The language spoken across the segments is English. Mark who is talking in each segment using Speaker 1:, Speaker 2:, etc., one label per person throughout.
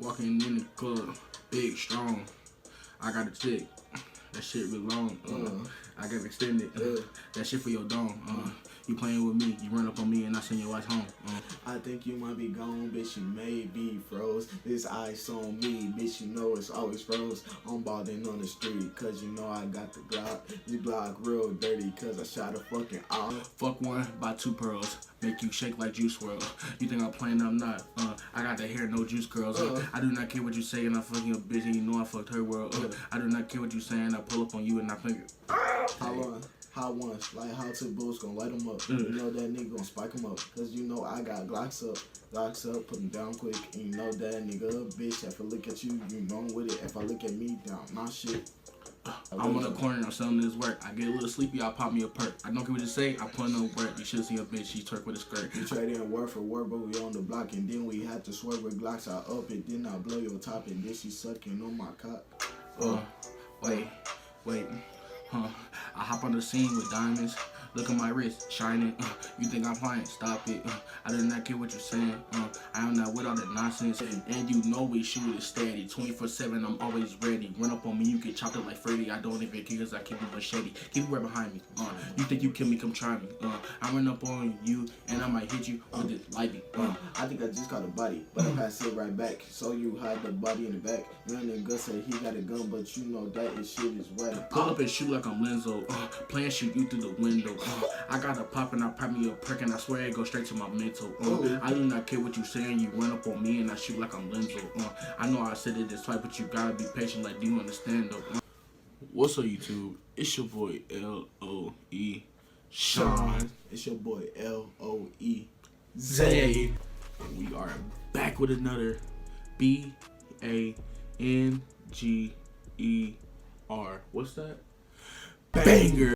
Speaker 1: Walking in the club, big, strong. I got a chick. That shit really long. I got extended. That shit for your dome. You playing with me, you run up on me and I send your ass home.
Speaker 2: I think you might be gone, bitch, you may be froze. This ice on me, bitch, you know it's always froze. I'm balding on the street, cause you know I got the Glock. You Glock real dirty, cause I shot a fucking off.
Speaker 1: Fuck one, buy 2 pearls. Make you shake like juice swirl. You think I'm playing, I'm not. I got the hair, no juice curls. I do not care what you say and I fucking a bitch and you know I fucked her world. I do not care what you saying, I pull up on you and I think
Speaker 2: How once, like how 2 bulls gonna light them up. You know that nigga gonna spike them up. Cause you know I got Glocks up, put them down quick. And you know that nigga, bitch, if I look at you, you know I'm with it. If I look at me, down my shit.
Speaker 1: I'm on the corner, I'm selling this work. I get a little sleepy, I pop me a perk. I don't care what you say, I put no work. You should see a bitch, she twerk with a skirt.
Speaker 2: We trading word for word, but we on the block. And then we had to swerve with Glocks. I up it, then I blow your top. And then she sucking on my cock.
Speaker 1: Wait. I hop on the scene with diamonds. Look at my wrist, shining. You think I'm playing? Stop it. I do not care what you're saying. I am not with all that nonsense. And you know we shoot it steady. 24/7, I'm always ready. Run up on me, you get chopped up like Freddy. I don't even care cause I keep a machete. Keep it right behind me. You think you kill me, come try me. I run up on you and I might hit you with this lightning.
Speaker 2: I think I just caught a body, but I pass it right back. So you hide the body in the back. Young nigga said he got a gun, but you know that his shit is wet.
Speaker 1: Pull up and shoot like I'm Lenzo. Plan shoot you through the window. I got a pop and I pop me a prick and I swear it go straight to my mental. I do not care what you saying, you run up on me and I shoot like I'm Lenzo. I know I said it this twice, but you gotta be patient, like do you understand though? What's up YouTube? It's your boy L.O.E. Sean.
Speaker 2: It's your boy L.O.E.
Speaker 1: Zay. And we are back with another B-A-N-G-E-R. What's that? Banger.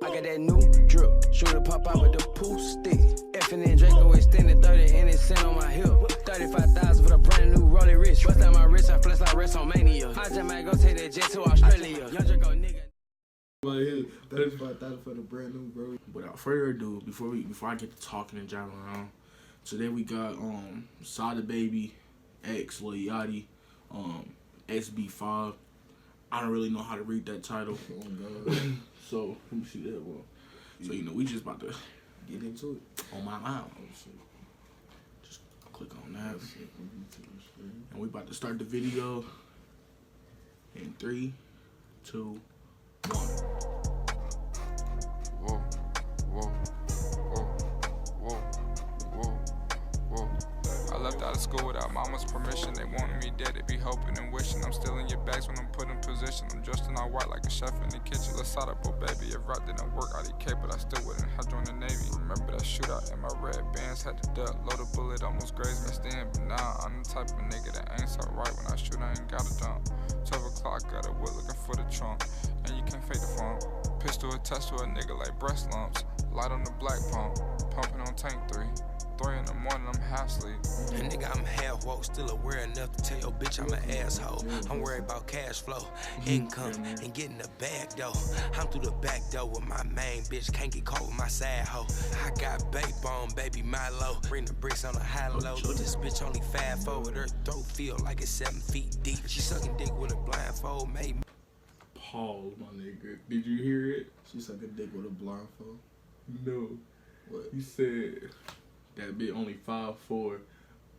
Speaker 3: I got that new drip, shooter pop out with the pool stick. Effing and Draco extended 30 and it's sent on my hip. 35,000 for the brand new Rollie wrist. Bust out my wrist, I flex like WrestleMania. I just might go take that jet to Australia. Young Draco nigga.
Speaker 2: Right here, 35,000 for the brand new, bro.
Speaker 1: Without further ado, before I get to talking and jiving around, today we got Sada Baby, X Lil Yachty, SB5. I don't really know how to read that title.
Speaker 2: Oh, God.
Speaker 1: So let me see that one. So you know we just about to
Speaker 2: Get into it.
Speaker 1: on my mind. Just click on that. And we about to start the video in 3, 2, 1.
Speaker 4: Whoa, whoa, whoa, whoa, whoa, whoa. I left out of school without mama's permission. They wanted me dead, they be hoping and wishing. I'm still in your bags when I'm put in position. I'm dressed in all white like a chef in the kitchen. Let's start up, baby. If route didn't work, IDK, but I still wouldn't have joined the Navy. Remember that shootout in my red bands, had to duck. Load a bullet, almost grazed me stand. But now I'm the type of nigga that ain't so right. When I shoot, I ain't gotta dump. 12 o'clock, got a wood looking for the trunk. And you can't fake the funk. Pistol attached to a nigga like breast lumps. Light on the black pump, pumping on tank 3. 3 in the morning, I'm half asleep.
Speaker 3: And nigga, I'm half woke, still aware enough to tell your bitch I'm an asshole. I'm worried about cash flow, income, and getting the bag though. I'm through the back door with my main bitch, can't get caught with my side hoe. I got babe on, baby Milo. Bring the bricks on a high low. This bitch only 5'4", with her throat feel like it's 7 feet deep. She sucking dick with a blindfold, made me.
Speaker 1: Pause, my nigga. Did you hear it?
Speaker 2: She suck a dick with a blindfold.
Speaker 1: No.
Speaker 2: What?
Speaker 1: You said that bitch only 5'4",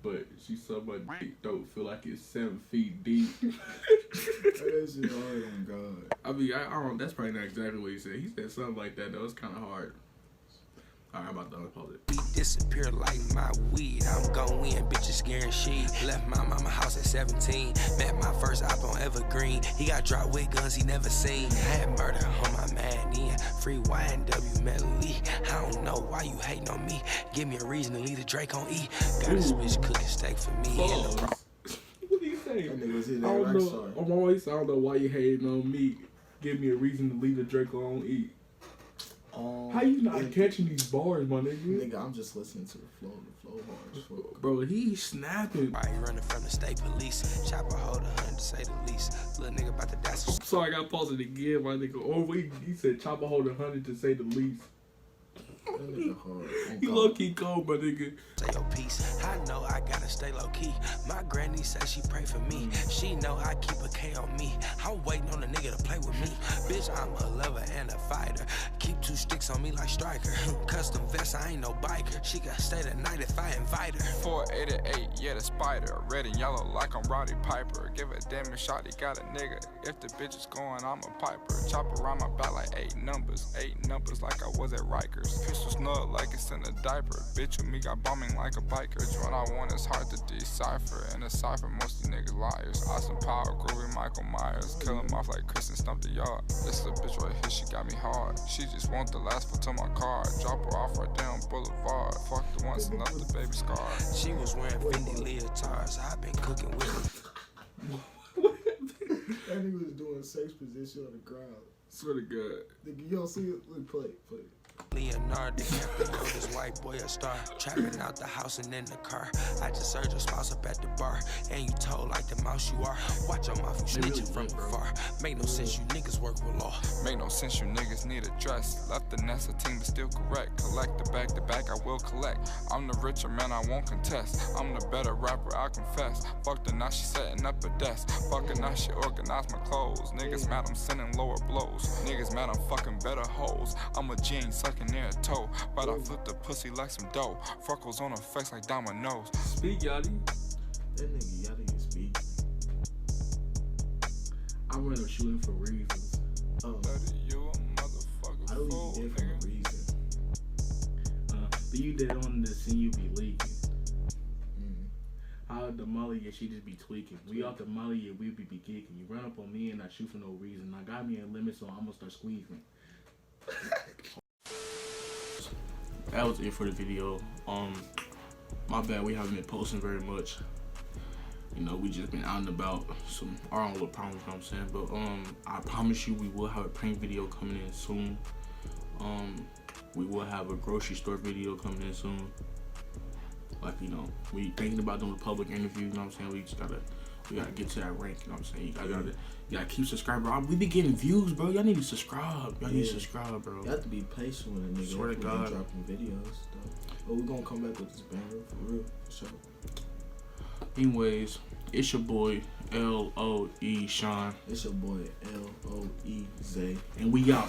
Speaker 1: but she sucked my dick throat feel like it's 7 feet deep.
Speaker 2: That shit hard on God.
Speaker 1: I mean, I don't. That's probably not exactly what he said. He said something like that though. It's kind of hard. All right, I'm about to unpause it.
Speaker 3: Disappear like my weed. I'm gon' win, bitches scaring she. Left my mama house at 17. Met my first op on Evergreen. He got dropped with guns he never seen. Had murder on my man in. Free YNW Melody. I don't know why you hating on me. Give me a reason to leave the Drake on E. Got this bitch cooking steak for me.
Speaker 1: What do you say?
Speaker 2: That nigga was hitting
Speaker 1: I
Speaker 2: that
Speaker 1: don't
Speaker 2: rock
Speaker 1: know.
Speaker 2: star.
Speaker 1: I'm always. I don't know why you hating on me. Give me a reason to leave the Draco on E. How you not catching these bars, my nigga?
Speaker 2: Nigga, I'm just listening to the flow bars.
Speaker 1: Bro, he's snapping.
Speaker 3: Why you running from the state police? Chopper hold 100 to say the least. Little nigga about to die.
Speaker 1: I'm sorry, I got paused it again, my nigga. Oh wait, he said chopper hold 100 to say the least.
Speaker 2: That nigga hard.
Speaker 1: You low key cold, my nigga.
Speaker 3: Say your piece. I know I gotta stay low key. My granny said she pray for me. She know I keep a K on me. I'm waiting on a nigga to play with me. Bitch, I'm a lover and a fighter. Keep 2 sticks on me like striker. Custom vest, I ain't no biker. She can stay the night if I invite her.
Speaker 4: 488, yeah, the spider. Red and yellow like I'm Roddy Piper. Give a damn if shawty got a nigga. If the bitch is going, I'm a piper. Chop around my back like 8 numbers. 8 numbers like I was at Rikers. Pistol snug like it's in a diaper. Bitch with me got bombing like a biker. Which one I want is hard to decipher. In a cipher, most of these niggas liars. Austin Power, groovy Michael Myers. Kill him off like Chris and stump the yard. This little bitch right here, she got me hard. She just want the last foot to my car. Drop her off right down Boulevard. Fuck the ones and left the baby scar.
Speaker 3: She was wearing Fendi leotards. I've been cooking with her.
Speaker 2: That nigga was doing sex position on the ground.
Speaker 1: Swear to God.
Speaker 2: Nigga, you don't see it? Look, play it.
Speaker 3: Leonardo DiCaprio, this white boy a star. Trapping out the house and in the car. I just served your spouse up at the bar. And you told like the mouse you are. Watch your mouth, you snitching from afar. Make no sense, you niggas work with law.
Speaker 4: Make no sense, you niggas need a dress. Left the nest, a team is still correct. Collect the back, I will collect. I'm the richer man, I won't contest. I'm the better rapper, I confess. Fuck the night, she setting up a desk. Fuck a night, she organized my clothes. Niggas mad, I'm sending lower blows. Niggas mad, I'm fucking better hoes. I'm a gene, sucking near a toe. But I flip the pussy like some dough. Freckles on her face like dominoes.
Speaker 1: Speak, Yachty.
Speaker 2: That nigga Yachty can speak.
Speaker 1: I run up shooting for reasons.
Speaker 4: Better you a motherfucker
Speaker 2: I don't
Speaker 4: fool,
Speaker 2: even get for
Speaker 4: nigga.
Speaker 2: a reason.
Speaker 1: But you did on the scene, you be leaking. How the Molly, yeah, she just be tweaking. We off the Molly, yeah, we be geeking. You run up on me and I shoot for no reason. I got me a limit, so I'm gonna start squeezing. That was it for the video. My bad, we haven't been posting very much. You know, we just been out and about, some our own little problems, you know what I'm saying? But I promise you we will have a prank video coming in soon. We will have a grocery store video coming in soon. Like, you know, we thinking about doing a public interview, you know what I'm saying? We gotta get to that rank, you know what I'm saying? You gotta keep subscribing. We be getting views, bro. Y'all need to subscribe. Y'all need to subscribe, bro.
Speaker 2: You have to be patient with a nigga.
Speaker 1: Swear to God.
Speaker 2: Dropping videos, though. But we're gonna come back with this banger, for real, for sure.
Speaker 1: Anyways, it's your boy, L.O.E. Sean.
Speaker 2: It's your boy, L.O.E. Zay.
Speaker 1: And we out.